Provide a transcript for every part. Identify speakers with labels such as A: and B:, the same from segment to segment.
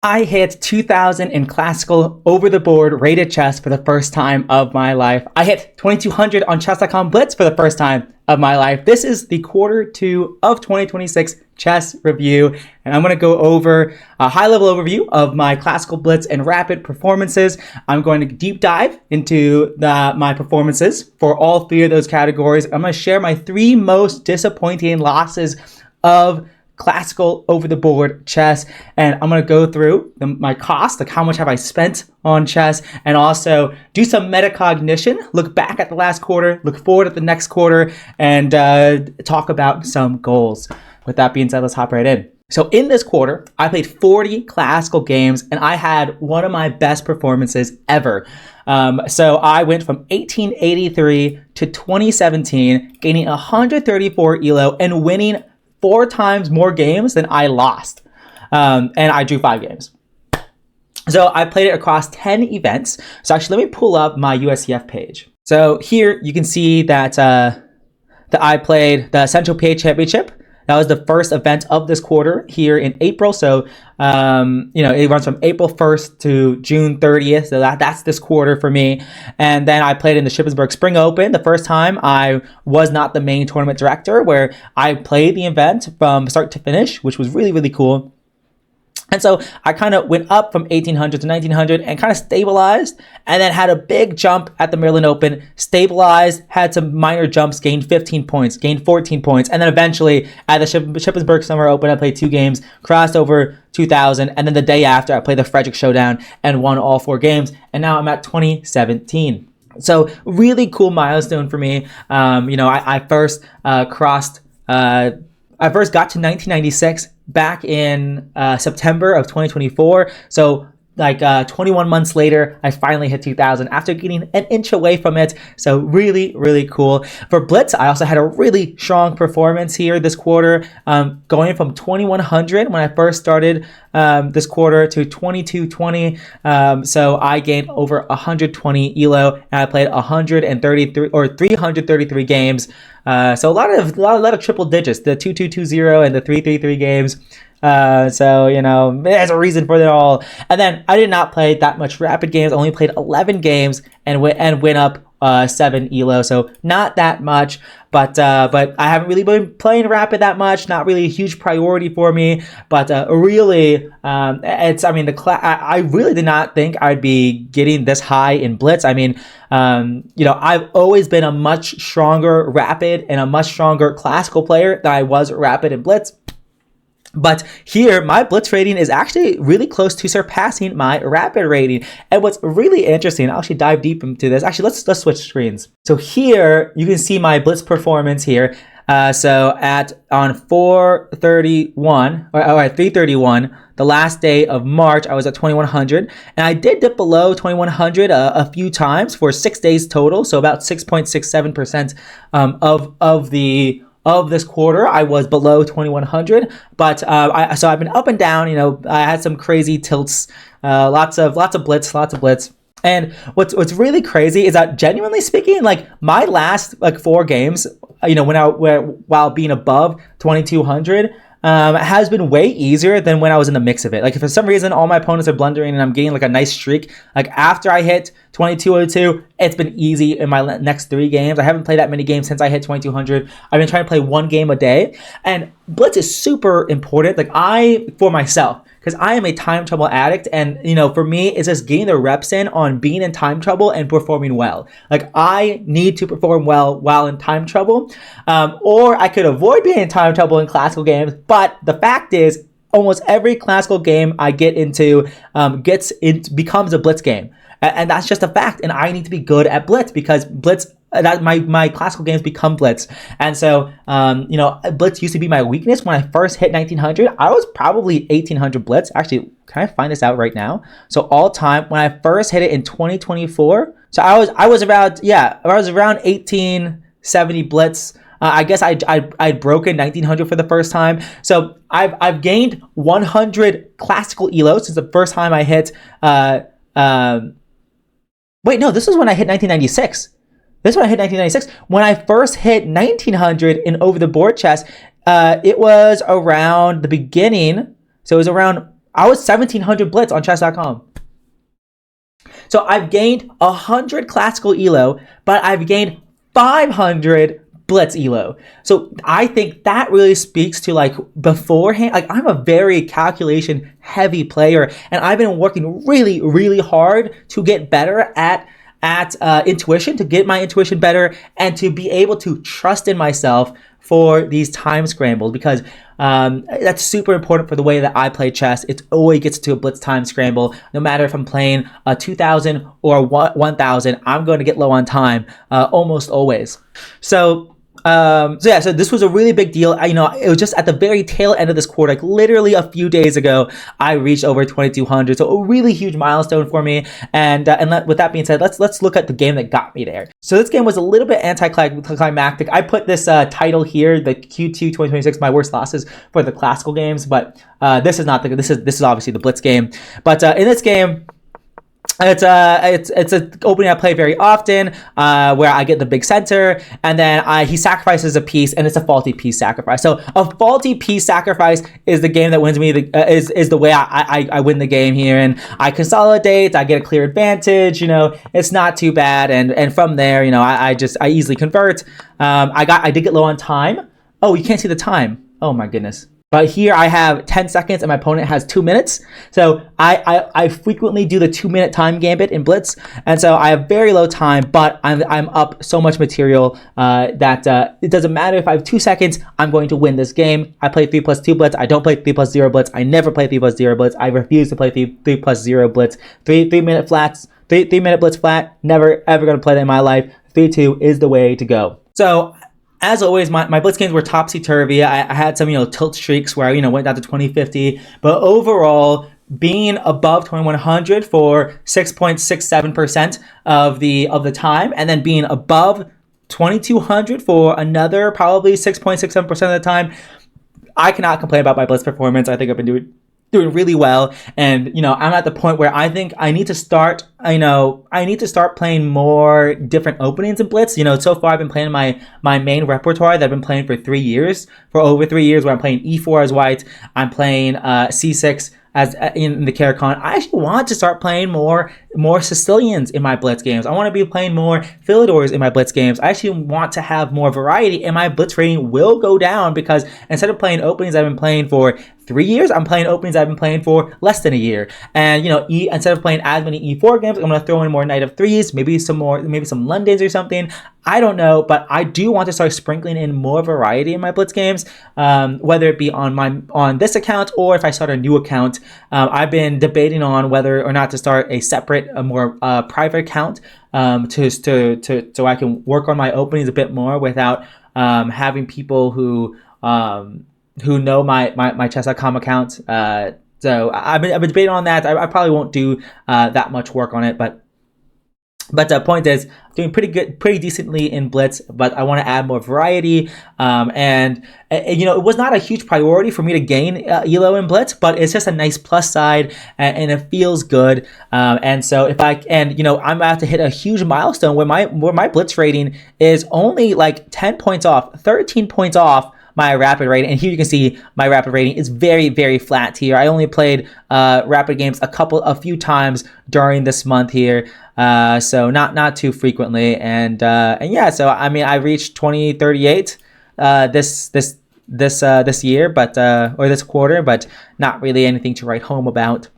A: I hit 2000 in classical over the board rated chess for the first time of my life. I hit 2200 on chess.com Blitz for the first time of my life. This is the Q2 of 2026 chess review, and I'm going to go over a high-level overview of my classical Blitz and rapid performances. I'm going to deep dive into my performances for all three of those categories. I'm going to share my three most disappointing losses of classical over the board chess, and I'm going to go through my cost, like how much have I spent on chess, and also do some metacognition, look back at the last quarter, look forward at the next quarter, and talk about some goals. With that being said, let's hop right in. So in this quarter, I played 40 classical games, and I had one of my best performances ever. So I went from 1883 to 2017, gaining 134 ELO and winning 4 times more games than I lost. And I drew 5 games. So I played it across 10 events. So actually, let me pull up my USCF page. So here you can see that I played the Central PA Championship. That was the first event of this quarter here in April. So, it runs from April 1st to June 30th. So that's this quarter for me. And then I played in the Shippensburg Spring Open. The first time I was not the main tournament director, where I played the event from start to finish, which was really, really cool. And so I kind of went up from 1800 to 1900 and kind of stabilized, and then had a big jump at the Maryland Open, stabilized, had some minor jumps, gained 15 points, gained 14 points. And then eventually at the Shippensburg Summer Open, I played 2 games, crossed over 2000. And then the day after, I played the Frederick Showdown and won all 4 games. And now I'm at 2017. So really cool milestone for me. I first I first got to 1996 back in September of 2024. So 21 months later, I finally hit 2000 after getting an inch away from it. So really, really cool. For Blitz, I also had a really strong performance here this quarter, going from 2100 when I first started this quarter to 2220. So I gained over 120 ELO, and I played 133 or 333 games. So a lot of triple digits, the 2220 and the 333 games. There's a reason for it all. And then I did not play that much rapid games. I only played 11 games and went up 7 ELO. So not that much, but I haven't really been playing rapid that much. Not really a huge priority for me, but I really did not think I'd be getting this high in Blitz. I've always been a much stronger rapid and a much stronger classical player than I was rapid and Blitz. But here, my Blitz rating is actually really close to surpassing my rapid rating. And what's really interesting, I'll actually dive deep into this. Actually, let's switch screens. So here, you can see my Blitz performance here. On 331, the last day of March, I was at 2100. And I did dip below 2100 a few times for 6 days total. So about 6.67% of this quarter, I was below 2100, but I've been up and down. I had some crazy tilts, lots of blitz. And what's really crazy is that, genuinely speaking, my last 4 games, while being above 2200, has been way easier than when I was in the mix of it. If for some reason all my opponents are blundering and I'm getting a nice streak, after I hit 2202, it's been easy in my next 3 games. I haven't played that many games since I hit 2200. I've been trying to play 1 game a day, and Blitz is super important. For myself, because I am a time trouble addict, and for me, it's just getting the reps in on being in time trouble and performing well. I need to perform well while in time trouble, or I could avoid being in time trouble in classical games. But the fact is, almost every classical game I get into becomes a Blitz game, and that's just a fact. And I need to be good at Blitz, because Blitz, that my classical games become Blitz. And so Blitz used to be my weakness. When I first hit 1900, I was probably 1800 Blitz. Actually, can I find this out right now? So all time, when I first hit it in 2024, so I was around 1870 Blitz. I guess I'd broken 1900 for the first time. So I've gained 100 classical ELO since the first time I hit wait, no, this was when I hit 1996. This is when I hit 1996. When I first hit 1900 in over the board chess, it was around the beginning. So it was around I was 1700 blitz on chess.com. So I've gained 100 classical elo, but I've gained 500 blitz elo. So I think that really speaks to like beforehand, like I'm a very calculation heavy player, and I've been working really, really hard to get better at intuition, to get my intuition better, and to be able to trust in myself for these time scrambles, because that's super important for the way that I play chess. It always gets to a blitz time scramble. No matter if I'm playing a 2000 or a 1000, I'm going to get low on time almost always. So this was a really big deal. It was just at the very tail end of this quarter, like literally a few days ago, I reached over 2200. So a really huge milestone for me. And with that being said, let's look at the game that got me there. So this game was a little bit anticlimactic. I put this title here, the Q2 2026, my worst losses for the classical games, but this is not this is obviously the blitz game. But in this game, it's an opening I play very often, where I get the big center, and then he sacrifices a piece, and it's a faulty piece sacrifice. So a faulty piece sacrifice is the game that wins me. Is the way I win the game here, and I consolidate. I get a clear advantage. It's not too bad, and from there, I easily convert. I did get low on time. Oh, you can't see the time. Oh my goodness. But here I have 10 seconds and my opponent has 2 minutes. So I frequently do the 2-minute time gambit in blitz. And so I have very low time, but I'm up so much material that it doesn't matter if I have 2 seconds, I'm going to win this game. I play 3+2 blitz. I don't play 3+0 blitz. I never play 3+0 blitz. I refuse to play 3+0 blitz. 3-minute flats, 3-minute blitz flat. Never ever going to play that in my life. 3-2 is the way to go. So as always, my blitz games were topsy-turvy. I had some, tilt streaks where I, went down to 2050. But overall, being above 2100 for 6.67% of the time, and then being above 2200 for another probably 6.67% of the time, I cannot complain about my blitz performance. I think I've been doing really well, and I'm at the point where I think I need to start playing more different openings in blitz. So far I've been playing my main repertoire that I've been playing for over 3 years, where I'm playing e4 as white, I'm playing c6 as in the Caro-Kann. I actually want to start playing more Sicilians in my blitz games. I want to be playing more Philidors in my blitz games. I actually want to have more variety, and my blitz rating will go down because instead of playing openings I've been playing for 3 years, I'm playing openings I've been playing for less than a year. And instead of playing as many e4 games, I'm going to throw in more knight of threes, maybe some Londons or something. I don't know, but I do want to start sprinkling in more variety in my blitz games, whether it be on this account or if I start a new account. I've been debating on whether or not to start a more private account, so I can work on my openings a bit more without having people who know my chess.com account. So I've been debating on that. I probably won't do that much work on it, but the point is, doing pretty decently in blitz, but I want to add more variety. It was not a huge priority for me to gain elo in blitz, but it's just a nice plus side, and it feels good. And so I'm about to hit a huge milestone where my blitz rating is only like 10 points off, 13 points off my rapid rating. And here you can see my rapid rating is very, very flat here. I only played rapid games a few times during this month here, so not too frequently. And yeah, so I reached 2038 this year, but or this quarter, but not really anything to write home about.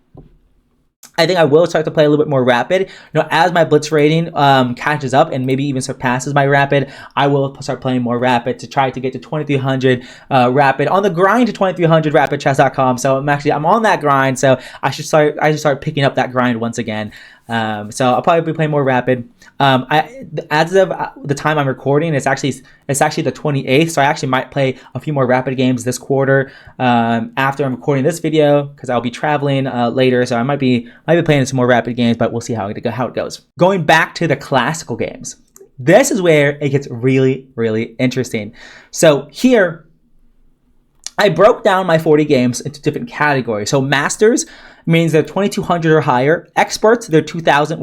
A: I think I will start to play a little bit more rapid. As my blitz rating catches up and maybe even surpasses my rapid, I will start playing more rapid to try to get to 2300 rapid, on the grind to 2300 rapid chess.com. So I'm on that grind. So I should start picking up that grind once again. So I'll probably be playing more rapid. As of the time I'm recording, it's actually the 28th. So I actually might play a few more rapid games this quarter after I'm recording this video, because I'll be traveling later. So I might be playing some more rapid games, but we'll see how it goes. Going back to the classical games, this is where it gets really, really interesting. So here, I broke down my 40 games into different categories. So masters means they're 2200 or higher. Experts, they're 2000,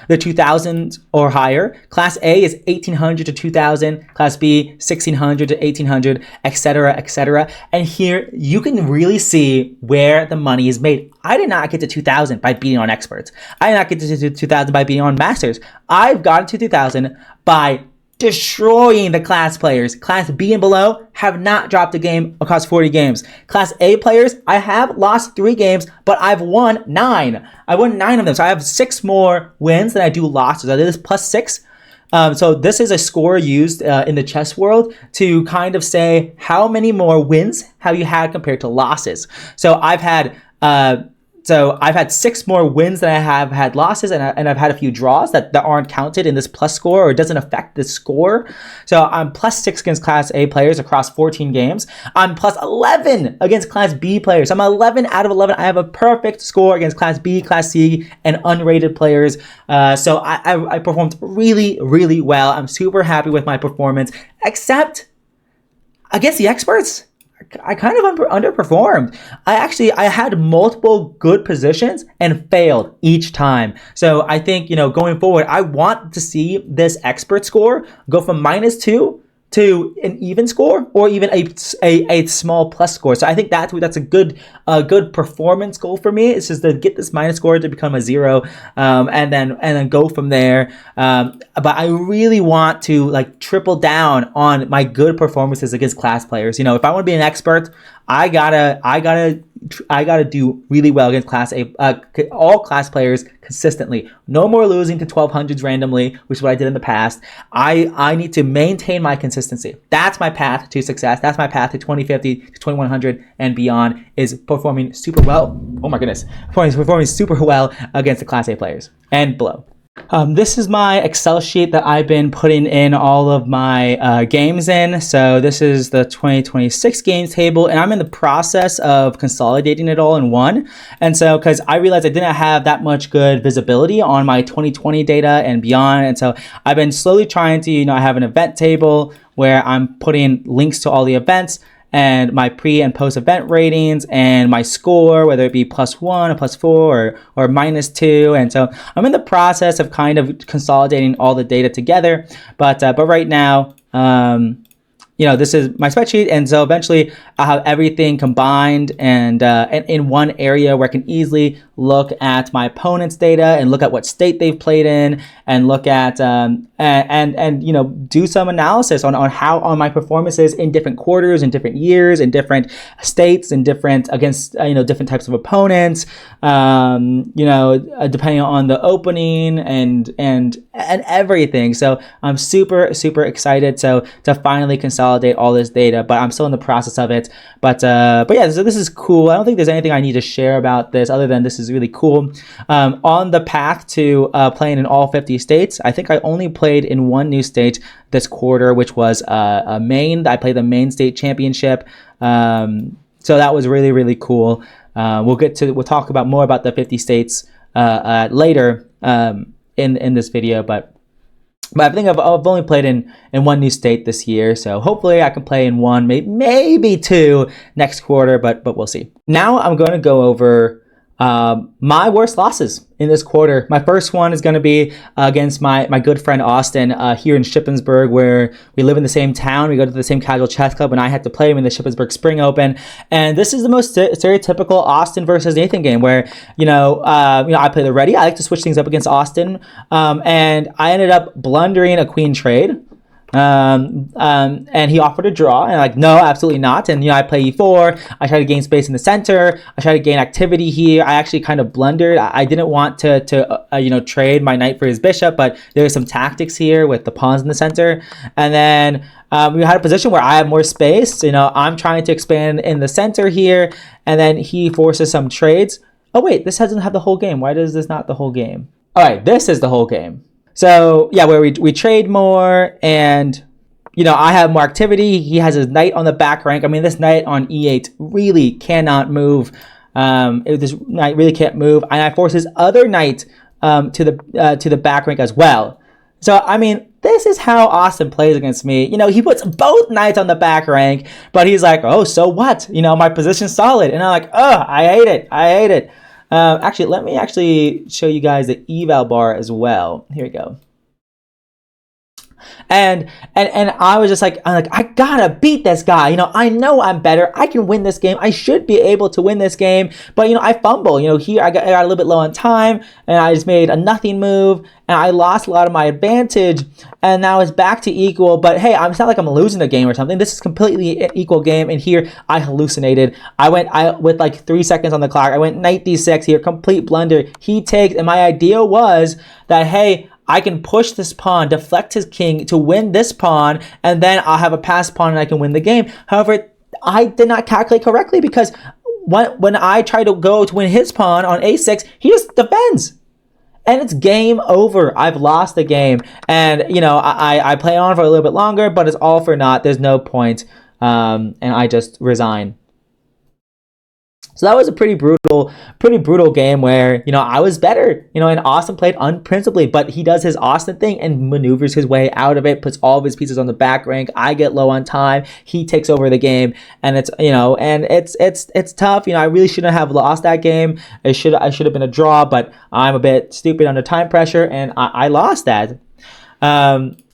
A: they're 2000 or higher. Class A is 1800 to 2000. Class B, 1600 to 1800, etc., etc. And here you can really see where the money is made. I did not get to 2000 by beating on experts. I did not get to 2000 by beating on masters. I've gotten to 2000 by destroying the class players. Class B and below have not dropped a game across 40 games. Class A players, I have lost 3 games, but I've won 9. I won 9 of them, so I have 6 more wins than I do losses. I did this plus 6. So this is a score used in the chess world to kind of say how many more wins have you had compared to losses. So I've had 6 more wins than I have had losses, and I've had a few draws that aren't counted in this plus score, or it doesn't affect the score. So I'm plus 6 against Class A players across 14 games. I'm plus 11 against Class B players. I'm 11 out of 11. I have a perfect score against Class B, Class C, and unrated players. So I performed really, really well. I'm super happy with my performance, except against the experts. I kind of underperformed. I had multiple good positions and failed each time. So I think, going forward, I want to see this expert score go from -2 to an even score, or even a small plus score. So I think that's a good performance goal for me. It's just to get this minus score to become a 0, and then go from there. But I really want to triple down on my good performances against class players. If I want to be an expert, I gotta do really well against Class A, all class players consistently. No more losing to 1200s randomly, which is what I did in the past. I need to maintain my consistency. That's my path to success. That's my path to 2050 to 2100 and beyond, is performing super well. Oh my goodness, performing super well against the Class A players and below. This is my Excel sheet that I've been putting in all of my games in. So this is the 2026 games table, and I'm in the process of consolidating it all in one. And so, because I realized I didn't have that much good visibility on my 2020 data and beyond, and so I've been slowly trying to, I have an event table where I'm putting links to all the events, and my pre and post event ratings, and my score, whether it be +1 or +4 or -2. And so I'm in the process of kind of consolidating all the data together. But right now, this is my spreadsheet, and so eventually I'll have everything combined and in one area where I can easily look at my opponent's data and look at what state they've played in, and look at do some analysis on how on my performances in different quarters, in different years, in different states, and different against different types of opponents, depending on the opening and everything. So I'm super excited to finally consolidate all this data, but I'm still in the process of it. But yeah, so this is cool. I don't think there's anything I need to share about this other than this is really cool. On the path to playing in all 50 states, I think I only played in one new state this quarter, which was Maine. I played the Maine State Championship. So that was really cool. We'll talk about more about the 50 states later in this video, but I think I've only played in one new state this year, so hopefully I can play in one, maybe 2 next quarter, but we'll see. Now I'm going to go over my worst losses in this quarter. My first one is going to be against my good friend Austin here in Shippensburg, where we live in the same town. We go to the same casual chess club, and I had to play him in the Shippensburg Spring Open. And this is the most stereotypical Austin versus Nathan game, where I play the ready. I like to switch things up against Austin, and I ended up blundering a queen trade. And he offered a draw, and I'm like, no, absolutely not. And I play e4. I try to gain space in the center. I try to gain activity here. I actually kind of blundered. I didn't want to trade my knight for his bishop, but there were some tactics here with the pawns in the center. And then we had a position where I have more space. I'm trying to expand in the center here, and then he forces some trades. Oh wait, this doesn't have the whole game. Why does this not the whole game? All right, this is the whole game. So yeah, where we trade more, and I have more activity. He has his knight on the back rank. I mean, this knight on e8 really cannot move. This knight really can't move, and I force his other knight to the back rank as well. So, I mean, this is how Austin plays against me. You know, he puts both knights on the back rank, but he's like, oh, so what? You know, my position's solid. And I'm like, oh, I hate it. I hate it. Actually, let me actually show you guys the eval bar as well. Here we go. And I was just like, I gotta beat this guy. You know, I know I'm better. I can win this game. I should be able to win this game. But, you know, I fumble. You know, here I got a little bit low on time, and I just made a nothing move, and I lost a lot of my advantage, and now it's back to equal. But hey, it's not like I'm losing the game or something. This is completely an equal game, and here I hallucinated. With like 3 seconds on the clock, I went knight d6 here, complete blunder. He takes, and my idea was that, hey, I can push this pawn, deflect his king to win this pawn, and then I'll have a passed pawn and I can win the game. However, I did not calculate correctly, because when I try to go to win his pawn on a6, he just defends. And it's game over. I've lost the game. And, you know, I play on for a little bit longer, but it's all for naught. There's no point. And I just resign. So that was a pretty brutal game where, you know, I was better, you know, and Austin played unprincipably, but he does his Austin thing and maneuvers his way out of it, puts all of his pieces on the back rank. I get low on time. He takes over the game, and it's, you know, and it's tough. You know, I really shouldn't have lost that game. I should have been a draw, but I'm a bit stupid under time pressure, and I lost that.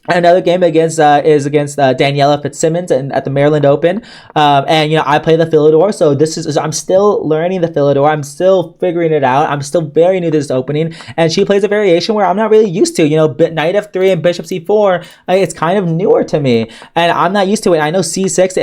A: Another game is against Daniela Fitzsimmons and at the Maryland Open, and you know, I play the Philidor, so I'm still learning the Philidor. I'm still figuring it out. I'm still very new to this opening, and she plays a variation where I'm not really used to. You know, knight f3 and bishop c4. It's kind of newer to me, and I'm not used to it. I know c6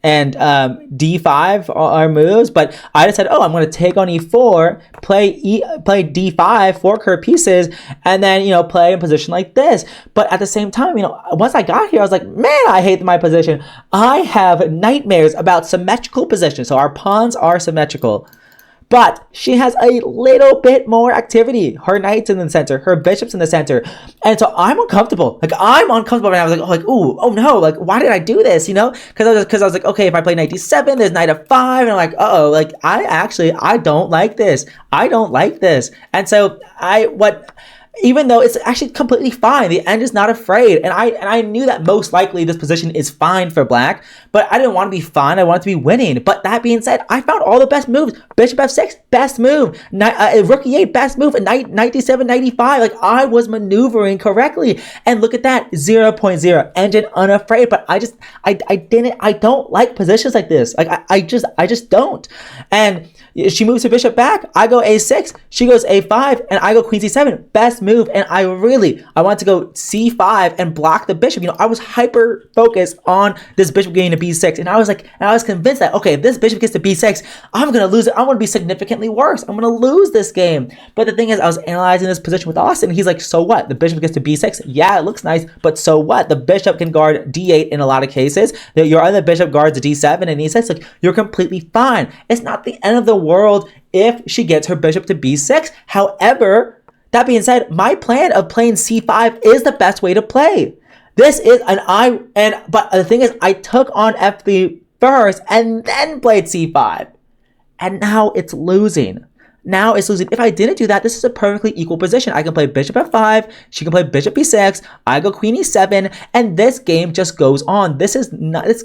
A: and d5 are moves, but I decided, I'm going to take on e4, play d5, fork her pieces, and then, you know, play in position like this. But at the same time, you know, once I got here, I was like, man, I hate my position. I have nightmares about symmetrical position. So our pawns are symmetrical. But she has a little bit more activity. Her knight's in the center. Her bishop's in the center. And so I'm uncomfortable. Like, I'm uncomfortable. And I was like, oh no. Like, why did I do this? You know? Because I was like, okay, if I play knight d7, there's knight f5. And I'm like, like, I don't like this. I don't like this. And so even though it's actually completely fine, the end is not afraid, and I knew that most likely this position is fine for black, but I didn't want to be fine. I wanted to be winning. But that being said, I found all the best moves. Bishop f6, best move. Rook e8, best move. Knight d7, knight e5. Like, I was maneuvering correctly, and look at that, 0.0. Ended unafraid. But I don't like positions like this. Like, I just don't. And she moves her bishop back. I go a6. She goes a5, and I go queen c7. Best move. And I want to go c5 and block the bishop. You know, I was hyper focused on this bishop getting to b6, and I was convinced that, okay, if this bishop gets to b6, I'm gonna lose it. I'm gonna be significantly worse. I'm gonna lose this game. But the thing is, I was analyzing this position with Austin, and he's like, so what? The bishop gets to b6. Yeah, it looks nice, but so what? The bishop can guard d8 in a lot of cases. Your other bishop guards d7 and e6. Like, you're completely fine. It's not the end of the world if she gets her bishop to b6. However, that being said, my plan of playing c5 is the best way to play. This is but the thing is, I took on f3 first and then played c5. And now it's losing. If I didn't do that, this is a perfectly equal position. I can play bishop f5, she can play bishop b6, I go queen e7, and this game just goes on. This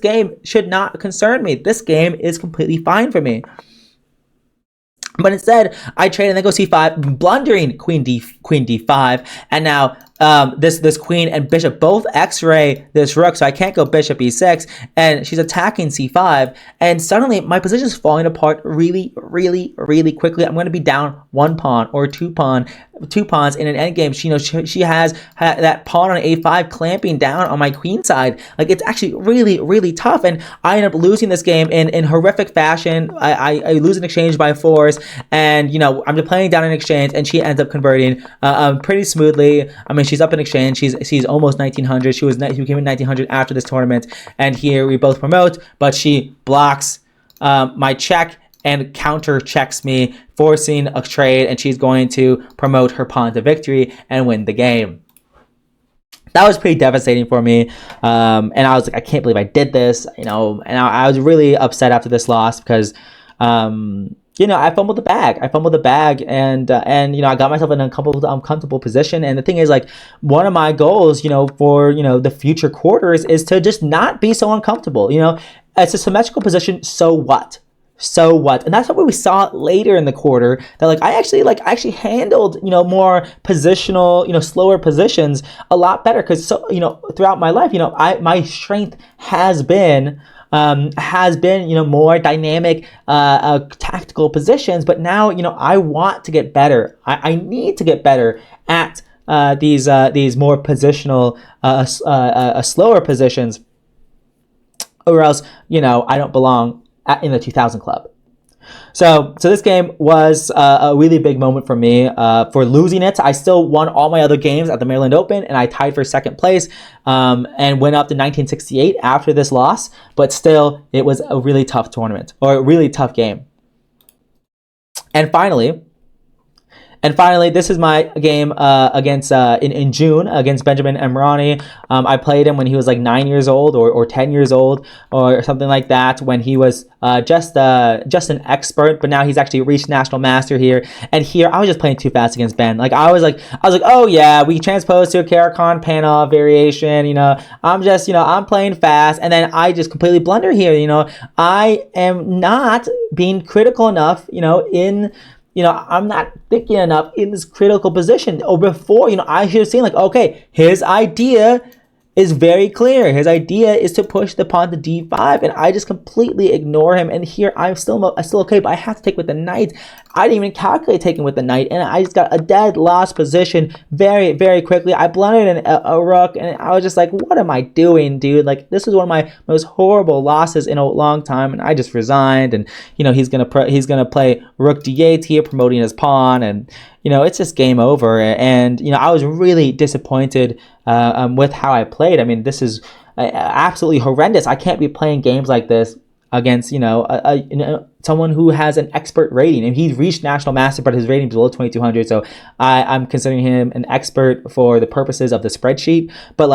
A: game should not concern me. This game is completely fine for me. But instead, I trade and then go c5, blundering queen d5, and now this queen and bishop both x-ray this rook, so I can't go bishop e6, and she's attacking c5, and suddenly my position is falling apart really, really, really quickly. I'm going to be down one pawn or two pawns in an endgame. She has that pawn on a5 clamping down on my queen side. Like, it's actually really, really tough, and I end up losing this game in horrific fashion. I lose an exchange by force, and you know, I'm just playing down an exchange, and she ends up converting pretty smoothly. I mean, she's up in exchange. She's almost 1900. She became in 1900 after this tournament, and here we both promote, but she blocks my check and counter checks me, forcing a trade, and she's going to promote her pawn to victory and win the game. That was pretty devastating for me, and I was like, I can't believe I did this, you know. And I was really upset after this loss because I fumbled the bag. And I got myself in an uncomfortable position. And the thing is, like, one of my goals, for the future quarters is to just not be so uncomfortable. It's a symmetrical position. So what? So what? And that's what we saw later in the quarter, that I actually handled more positional, slower positions a lot better, because throughout my life, my strength has been more dynamic tactical positions. But now I want to get better. I need to get better at these more positional slower positions, or else I don't belong in the 2000 club. So this game was a really big moment for me. For losing it, I still won all my other games at the Maryland Open, and I tied for second place and went up to 1968 after this loss. But still, it was a really tough tournament, or a really tough game. And finally, this is my game against in June against Benjamin Emrani. I played him when he was like 9 years old or 10 years old or something like that, when he was just an expert, but now he's actually reached national master here. And here I was just playing too fast against Ben. I was like, oh yeah, we transposed to a Karakhan Panov variation. I'm playing fast, and then I just completely blunder here. I am not being critical enough. I'm not thinking enough in this critical position. Or before, I should have seen okay, his idea is very clear. His idea is to push the pawn to d5, and I just completely ignore him. And here I'm still okay, but I have to take with the knight. I didn't even calculate taking with the knight, and I just got a dead lost position very, very quickly. I blundered a rook, and I was just like, what am I doing, dude? This is one of my most horrible losses in a long time, and I just resigned. And he's gonna play rook d8 here, promoting his pawn, and it's just game over. And I was really disappointed with how I played. I mean, this is absolutely horrendous. I can't be playing games like this against someone who has an expert rating, and he's reached national master, but his rating is below 2200. So I'm considering him an expert for the purposes of the spreadsheet. But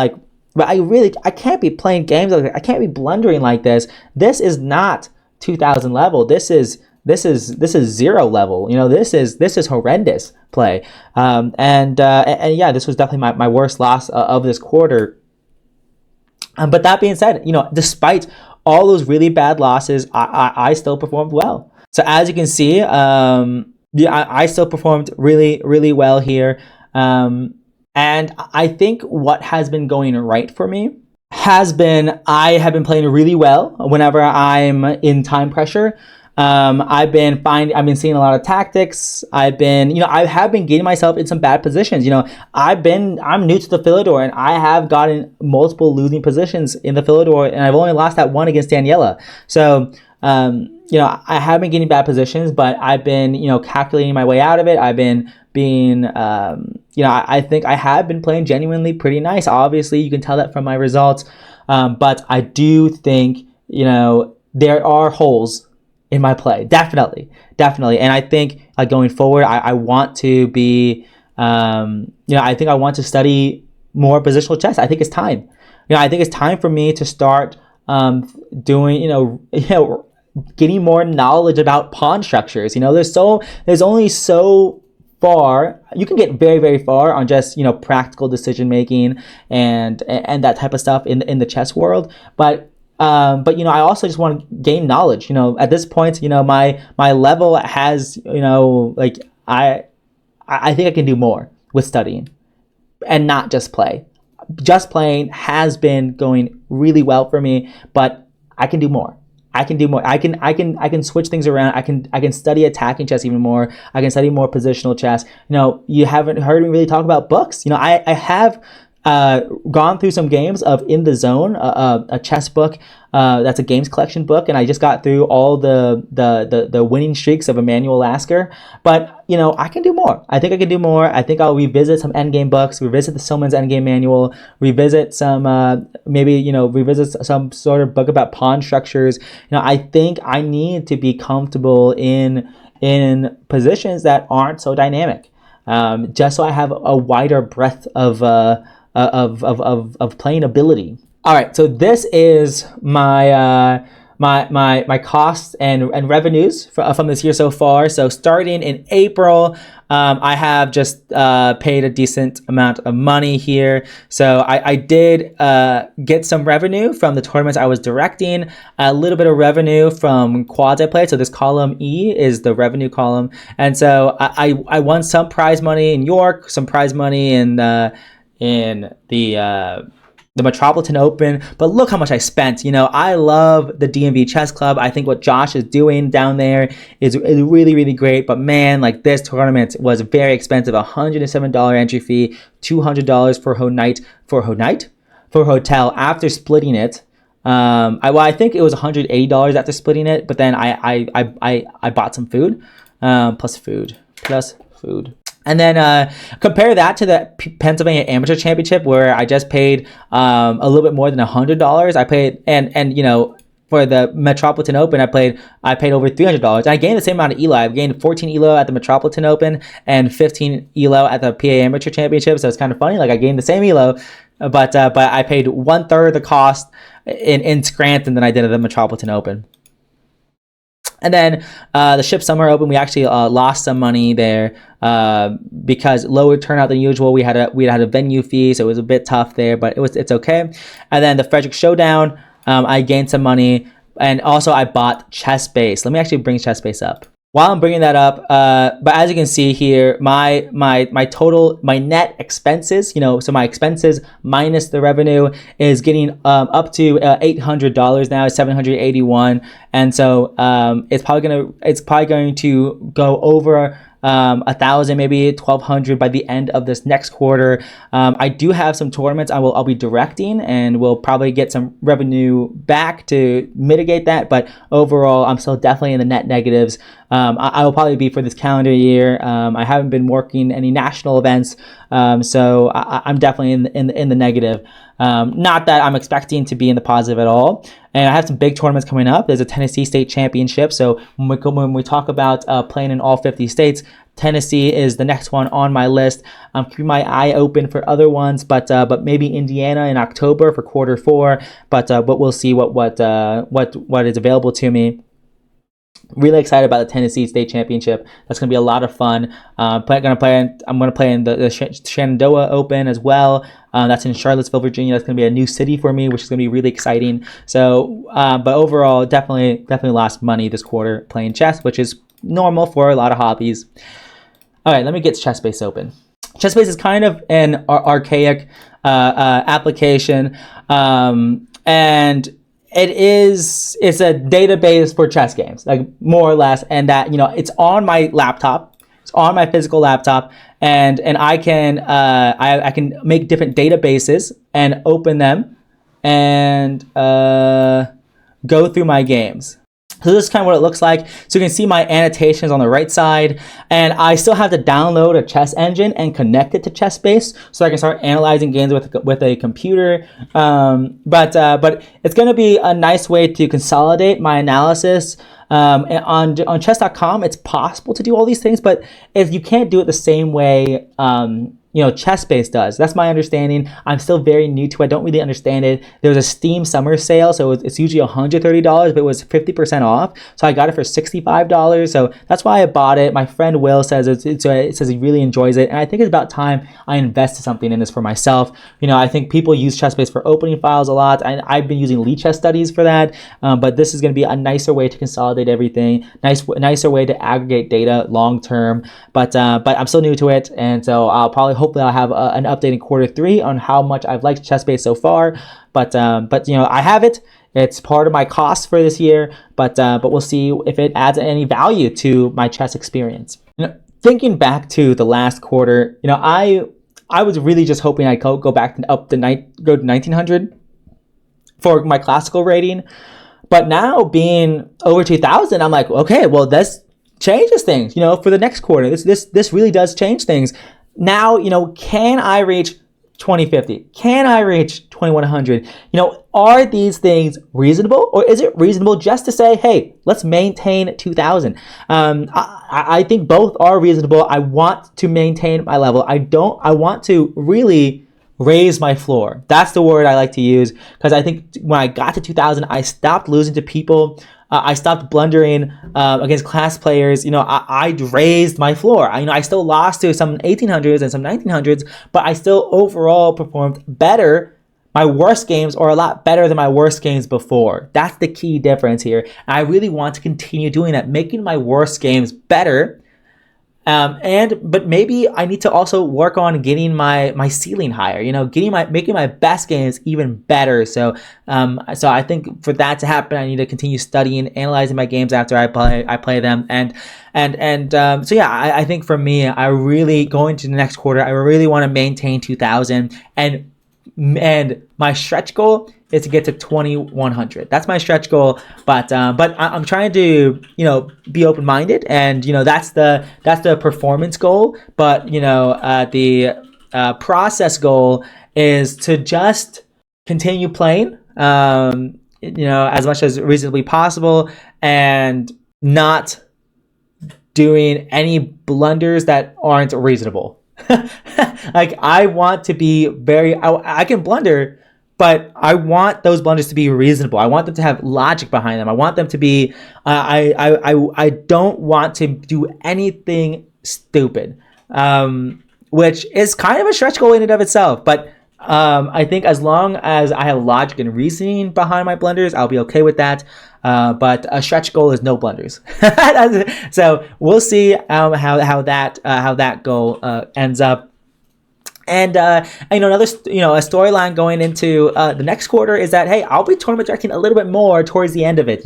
A: I can't be playing games like that. I can't be blundering like this. This is not 2000 level. This is zero level. This is horrendous play. And yeah, this was definitely my worst loss of this quarter. But that being said, despite all those really bad losses, I still performed well. So as you can see, I still performed really, really well here. And I think what has been going right for me has been, I have been playing really well whenever I'm in time pressure. I've been seeing a lot of tactics. I have been getting myself in some bad positions. I'm new to the Philidor, and I have gotten multiple losing positions in the Philidor, and I've only lost that one against Daniela. So, I have been getting bad positions, but I've been, calculating my way out of it. I've been being, I think I have been playing genuinely pretty nice. Obviously, you can tell that from my results. But I do think, there are holes in my play, definitely. And I think going forward, I want to be, I think I want to study more positional chess. I think it's time. I think it's time for me to start doing, getting more knowledge about pawn structures. There's only so far you can get very, very far on just practical decision making and that type of stuff in the chess world, but I also just want to gain knowledge. At this point, my level has, I think I can do more with studying and not just play. Just playing has been going really well for me, but I can do more. I can switch things around. I can study attacking chess even more. I can study more positional chess. You haven't heard me really talk about books. I have gone through some games of In the Zone, a chess book that's a games collection book, and I just got through all the winning streaks of Emanuel Lasker. But I can do more. I think I can do more. I think I'll revisit some endgame books, revisit the Silman's Endgame Manual, revisit some revisit some sort of book about pawn structures. I think I need to be comfortable in positions that aren't so dynamic, just so I have a wider breadth of playing ability. All right, so this is my my costs and revenues from this year so far. So starting in April, I have just paid a decent amount of money here. So I did get some revenue from the tournaments I was directing, a little bit of revenue from quads I played. So this column E is the revenue column. And so I won some prize money in York, some prize money in the Metropolitan Open, but look how much I spent. I love the DMV Chess Club. I think what Josh is doing down there is really, really great. But man, like this tournament was very expensive. $107 entry fee, $200 for hotel after splitting it. I think it was $180 after splitting it, but then I bought some food, plus food. And then compare that to the Pennsylvania Amateur Championship, where I just paid a little bit more than $100. I paid and for the Metropolitan Open, I paid over $300. And I gained the same amount of ELO. I gained 14 ELO at the Metropolitan Open and 15 ELO at the PA Amateur Championship. So it's kind of funny. Like I gained the same ELO, but I paid 1/3 of the cost in Scranton than I did at the Metropolitan Open. And then the Ship Summer Open, we actually lost some money there because lower turnout than usual. We had a venue fee, so it was a bit tough there, but it's okay. And then the Frederick Showdown, I gained some money, and also I bought ChessBase. Let me actually bring ChessBase up. While I'm bringing that up, but as you can see here, my net expenses, so my expenses minus the revenue is getting up to $800 now, $781, and so it's probably going to go over 1,000, maybe 1,200 by the end of this next quarter. I do have some tournaments I'll be directing, and we'll probably get some revenue back to mitigate that. But overall, I'm still definitely in the net negatives. I will probably be for this calendar year. I haven't been working any national events, so I'm definitely in the negative. Not that I'm expecting to be in the positive at all. And I have some big tournaments coming up. There's a Tennessee State Championship. So when we talk about playing in all 50 states, Tennessee is the next one on my list. I'm keeping my eye open for other ones, but maybe Indiana in October for quarter 4. But we'll see what is available to me. Really excited about the Tennessee State Championship. That's going to be a lot of fun. I'm going to play in the Shenandoah Open as well. That's in Charlottesville, Virginia. That's going to be a new city for me, which is going to be really exciting. So, but overall, definitely lost money this quarter playing chess, which is normal for a lot of hobbies. All right, let me get ChessBase open. ChessBase is kind of an archaic application, and it's a database for chess games, like more or less, and that it's on my laptop. It's on my physical laptop, and I can I can make different databases and open them and go through my games. So this is kind of what it looks like. So you can see my annotations on the right side, and I still have to download a chess engine and connect it to ChessBase so I can start analyzing games with a computer. But it's going to be a nice way to consolidate my analysis. On chess.com, it's possible to do all these things, but if you can't do it the same way ChessBase does. That's my understanding. I'm still very new to it. I don't really understand it. There was a Steam summer sale, so it's usually $130, but it was 50% off. So I got it for $65. So that's why I bought it. My friend Will says it says he really enjoys it, and I think it's about time I invest something in this for myself. I think people use ChessBase for opening files a lot. I've been using Lichess Studies for that, but this is going to be a nicer way to consolidate everything. Nicer way to aggregate data long term. But I'm still new to it, and so hopefully I'll have an update in quarter 3 on how much I've liked ChessBase so far. But I have it. It's part of my cost for this year. But we'll see if it adds any value to my chess experience. Thinking back to the last quarter, I was really just hoping I'd go back go to 1900 for my classical rating. But now being over 2000, I'm like, okay, well this changes things. For the next quarter, this really does change things. Now, can I reach 2050? Can I reach 2100? Are these things reasonable, or is it reasonable just to say, hey, let's maintain 2000? I think both are reasonable. I want to maintain my level. I want to really raise my floor. That's the word I like to use, because I think when I got to 2000, I stopped losing to people. I stopped blundering against class players. I raised my floor. I still lost to some 1800s and some 1900s, but I still overall performed better. My worst games are a lot better than my worst games before. That's the key difference here. And I really want to continue doing that, making my worst games better. But maybe I need to also work on getting my ceiling higher, making my best games even better. So I think for that to happen, I need to continue studying, analyzing my games after I play them. So yeah, I think for me, I really, going to the next quarter, I really want to maintain 2000, and my stretch goal is to get to 2100. That's my stretch goal, but I'm trying to be open minded, and that's the performance goal. But the process goal is to just continue playing, as much as reasonably possible, and not doing any blunders that aren't reasonable. Like, I want to be I can blunder, but I want those blunders to be reasonable. I want them to have logic behind them. I want them to be, I don't want to do anything stupid, which is kind of a stretch goal in and of itself. But I think as long as I have logic and reasoning behind my blunders, I'll be okay with that. But a stretch goal is no blunders. So we'll see how that goal ends up. And another a storyline going into the next quarter is that, hey, I'll be tournament directing a little bit more towards the end of it,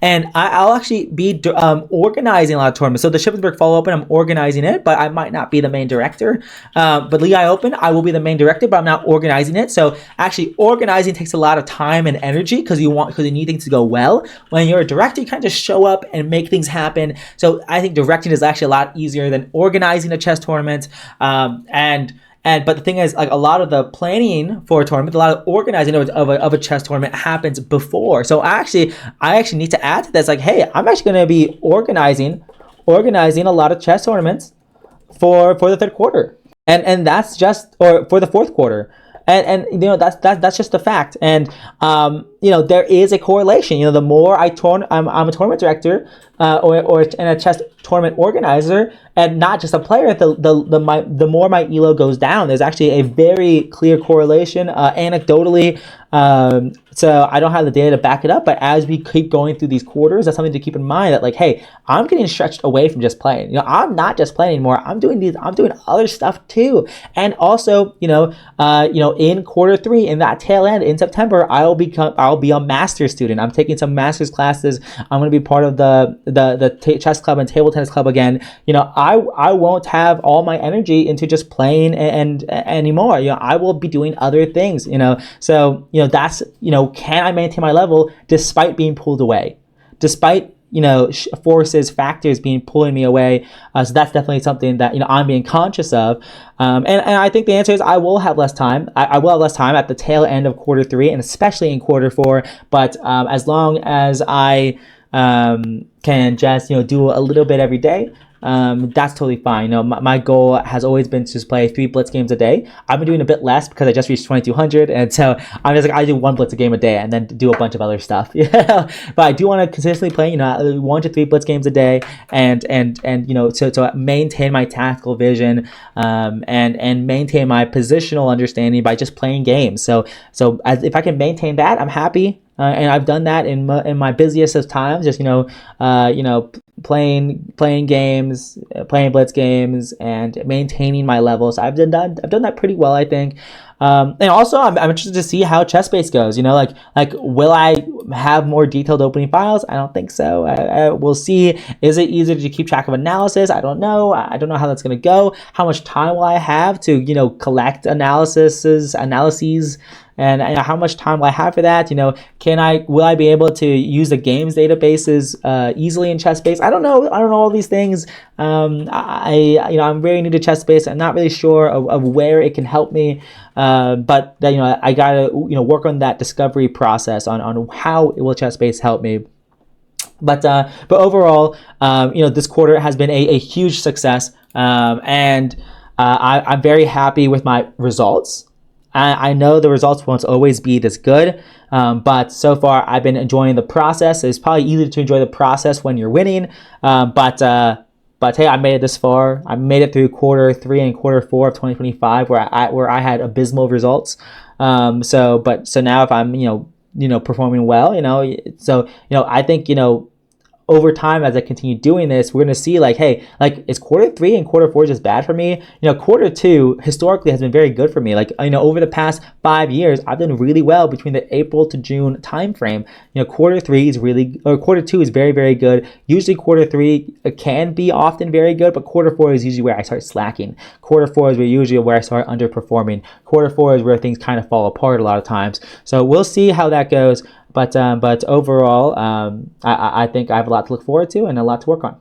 A: and I'll actually be organizing a lot of tournaments. So the Shippensburg Fall Open, I'm organizing it, but I might not be the main director. But Lehigh Open, I will be the main director, but I'm not organizing it. So actually, organizing takes a lot of time and energy, because you need things to go well. When you're a director, you kind of just show up and make things happen. So I think directing is actually a lot easier than organizing a chess tournament. But the thing is, like, a lot of the planning for a tournament, a lot of organizing of a chess tournament happens before. So I actually need to add to this, like, hey, I'm actually going to be organizing a lot of chess tournaments for the third quarter, and that's just, or for the fourth quarter. And that's just a fact. And there is a correlation. The more I'm a tournament director, or a chess tournament organizer, and not just a player, the more my elo goes down. There's actually a very clear correlation, anecdotally. So I don't have the data to back it up, but as we keep going through these quarters, that's something to keep in mind, that, like, hey, I'm getting stretched away from just playing. I'm not just playing anymore. I'm doing other stuff too. And also, in quarter three, in that tail end in September, I'll be a master's student. I'm taking some master's classes. I'm going to be part of the chess club and table tennis club again. I won't have all my energy into just playing and anymore. I will be doing other things. So that's can I maintain my level despite being pulled away, despite factors being pulling me away? So that's definitely something that I'm being conscious of. And I think the answer is I will have less time. I will have less time at the tail end of quarter three, and especially in quarter four. But as long as I can just do a little bit every day, that's totally fine. My goal has always been to just play 3 blitz games a day. I've been doing a bit less because I just reached 2200, and so I'm just like, I do 1 blitz a game a day and then do a bunch of other stuff. But I do want to consistently play 1 to 3 blitz games a day, and to maintain my tactical vision, and maintain my positional understanding by just playing games. So if I can maintain that, I'm happy. And I've done that in my busiest of times, just playing games, playing blitz games, and maintaining my levels. I've done that pretty well, I think. And also, I'm interested to see how ChessBase goes. Like, will I have more detailed opening files? I don't think so. We'll see. Is it easier to keep track of analysis? I don't know. I don't know how that's going to go. How much time will I have to, collect analyses, and how much time will I have for that? Will I be able to use the games databases easily in ChessBase? I don't know. I don't know all these things. I'm very new to ChessBase. I'm not really sure of where it can help me. But I gotta work on that discovery process on how will ChessBase help me. But overall, this quarter has been a huge success, and I'm very happy with my results. I know the results won't always be this good, but so far I've been enjoying the process. It's probably easier to enjoy the process when you're winning, but hey, I made it this far. I made it through quarter 3 and quarter 4 of 2025, where I had abysmal results. So now if I'm performing well, I think over time, as I continue doing this, we're going to see like, hey, like, is quarter 3 and quarter 4 just bad for me? Quarter 2 historically has been very good for me. Like, over the past 5 years, I've done really well between the April to June time frame. Quarter 2 is very, very good. Usually quarter 3 can be often very good, but quarter 4 is usually where I start slacking. Quarter 4 is usually where I start underperforming. Quarter 4 is where things kind of fall apart a lot of times. So we'll see how that goes. But overall, I think I have a lot to look forward to and a lot to work on.